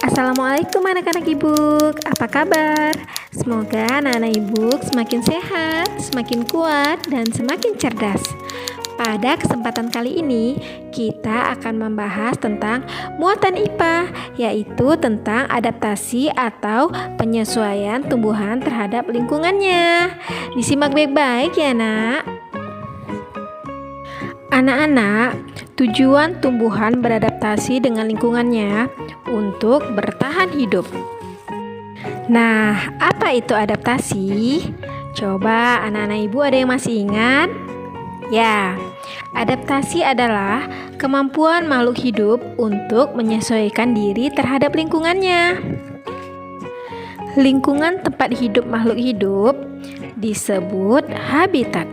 Assalamualaikum anak-anak Ibuk, apa kabar? Semoga anak-anak Ibuk semakin sehat, semakin kuat, dan semakin cerdas. Pada kesempatan kali ini, kita akan membahas tentang muatan IPA, yaitu tentang adaptasi atau penyesuaian tumbuhan terhadap lingkungannya. Disimak baik-baik ya nak. Anak-anak, tujuan tumbuhan beradaptasi dengan lingkungannya untuk bertahan hidup. Nah, apa itu adaptasi? Coba anak-anak ibu ada yang masih ingat? Ya, adaptasi adalah kemampuan makhluk hidup untuk menyesuaikan diri terhadap lingkungannya. Lingkungan tempat hidup makhluk hidup disebut habitat.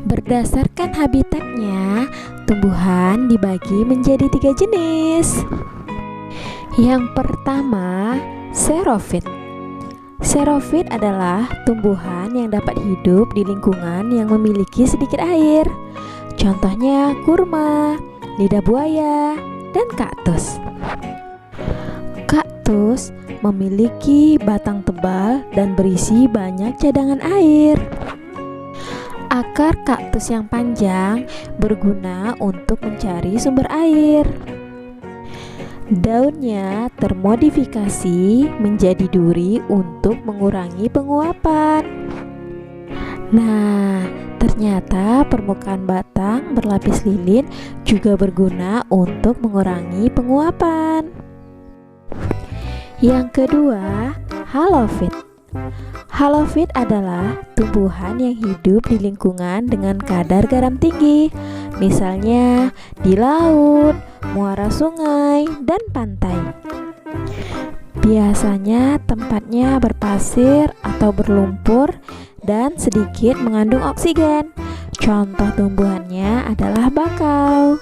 Berdasarkan habitatnya, tumbuhan dibagi menjadi 3 jenis. Yang pertama, xerofit. Xerofit adalah tumbuhan yang dapat hidup di lingkungan yang memiliki sedikit air. Contohnya kurma, lidah buaya, dan kaktus. Kaktus memiliki batang tebal dan berisi banyak cadangan air. Akar kaktus yang panjang berguna untuk mencari sumber air. Daunnya termodifikasi menjadi duri untuk mengurangi penguapan. Nah, ternyata permukaan batang berlapis lilin juga berguna untuk mengurangi penguapan. Yang kedua, halofit. Halofit adalah tumbuhan yang hidup di lingkungan dengan kadar garam tinggi, misalnya di laut, muara sungai, dan pantai. Biasanya tempatnya berpasir atau berlumpur dan sedikit mengandung oksigen. Contoh tumbuhannya adalah bakau.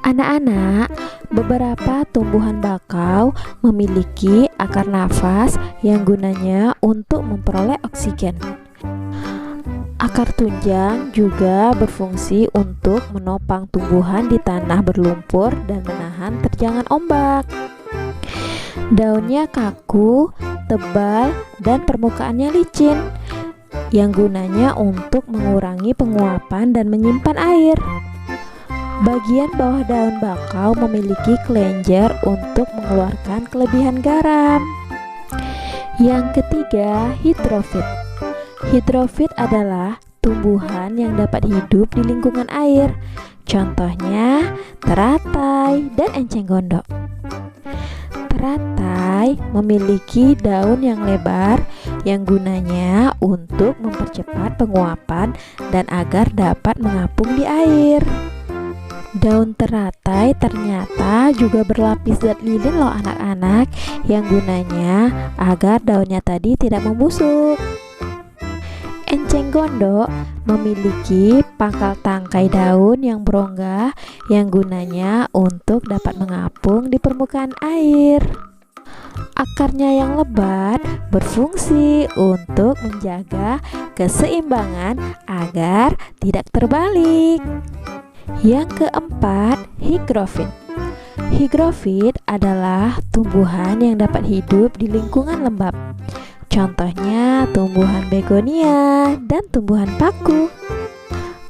Anak-anak, beberapa tumbuhan bakau memiliki akar nafas yang gunanya untuk memperoleh oksigen. Akar tunjang juga berfungsi untuk menopang tumbuhan di tanah berlumpur dan menahan terjangan ombak. Daunnya kaku, tebal, dan permukaannya licin, yang gunanya untuk mengurangi penguapan dan menyimpan air. Bagian bawah daun bakau memiliki kelenjar untuk mengeluarkan kelebihan garam. Yang ketiga, hidrofit. Hidrofit adalah tumbuhan yang dapat hidup di lingkungan air. Contohnya teratai dan enceng gondok. Teratai memiliki daun yang lebar yang gunanya untuk mempercepat penguapan dan agar dapat mengapung di air. Daun teratai ternyata juga berlapis zat lilin loh anak-anak, yang gunanya agar daunnya tadi tidak membusuk. Enceng gondok memiliki pangkal tangkai daun yang berongga yang gunanya untuk dapat mengapung di permukaan air. Akarnya yang lebat berfungsi untuk menjaga keseimbangan agar tidak terbalik. Yang keempat, higrofit. Higrofit adalah tumbuhan yang dapat hidup di lingkungan lembab. Contohnya tumbuhan begonia dan tumbuhan paku.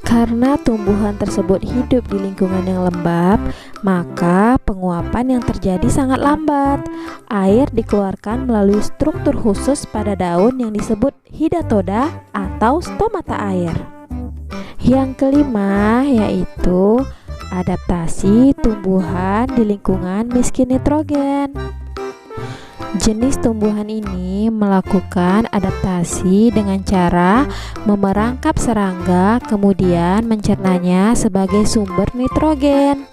Karena tumbuhan tersebut hidup di lingkungan yang lembab, maka penguapan yang terjadi sangat lambat. Air dikeluarkan melalui struktur khusus pada daun yang disebut hidatoda atau stomata air. Yang kelima yaitu adaptasi tumbuhan di lingkungan miskin nitrogen. Jenis tumbuhan ini melakukan adaptasi dengan cara memerangkap serangga kemudian mencernanya sebagai sumber nitrogen.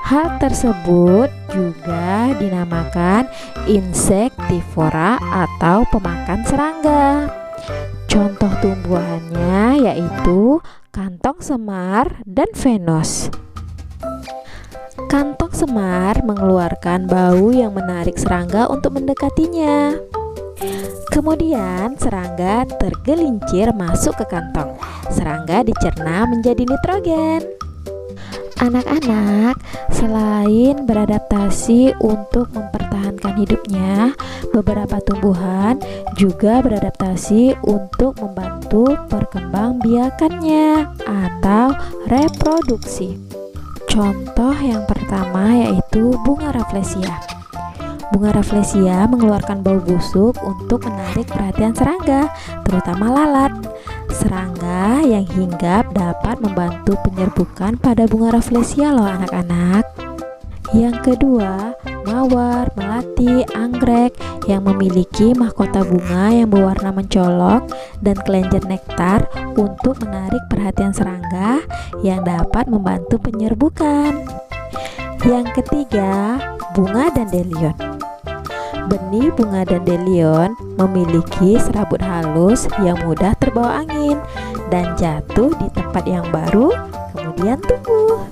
Hal tersebut juga dinamakan insektivora atau pemakan serangga. Contoh tumbuhannya yaitu kantong semar dan venus. Kantong semar mengeluarkan bau yang menarik serangga untuk mendekatinya. Kemudian serangga tergelincir masuk ke kantong. Serangga dicerna menjadi nitrogen. Anak-anak selain beradaptasi untuk mempertahankan hidupnya, beberapa tumbuhan juga beradaptasi untuk membantu perkembangbiakannya atau reproduksi. Contoh yang pertama yaitu bunga Rafflesia. Bunga Rafflesia mengeluarkan bau busuk untuk menarik perhatian serangga, terutama lalat. Serangga yang hinggap dapat membantu penyerbukan pada bunga Rafflesia loh anak-anak. Yang kedua, mawar, melati, anggrek yang memiliki mahkota bunga yang berwarna mencolok dan kelenjar nektar untuk menarik perhatian serangga yang dapat membantu penyerbukan. Yang ketiga, bunga dandelion. Benih bunga dandelion memiliki serabut halus yang mudah terbawa angin dan jatuh di tempat yang baru, kemudian tumbuh.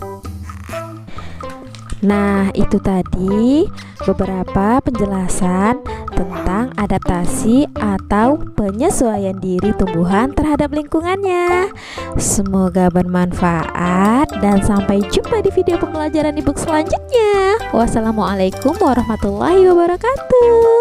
Nah, itu tadi beberapa penjelasan tentang adaptasi atau penyesuaian diri tumbuhan terhadap lingkungannya. Semoga bermanfaat dan sampai jumpa di video pembelajaran e-book selanjutnya. Wassalamualaikum warahmatullahi wabarakatuh.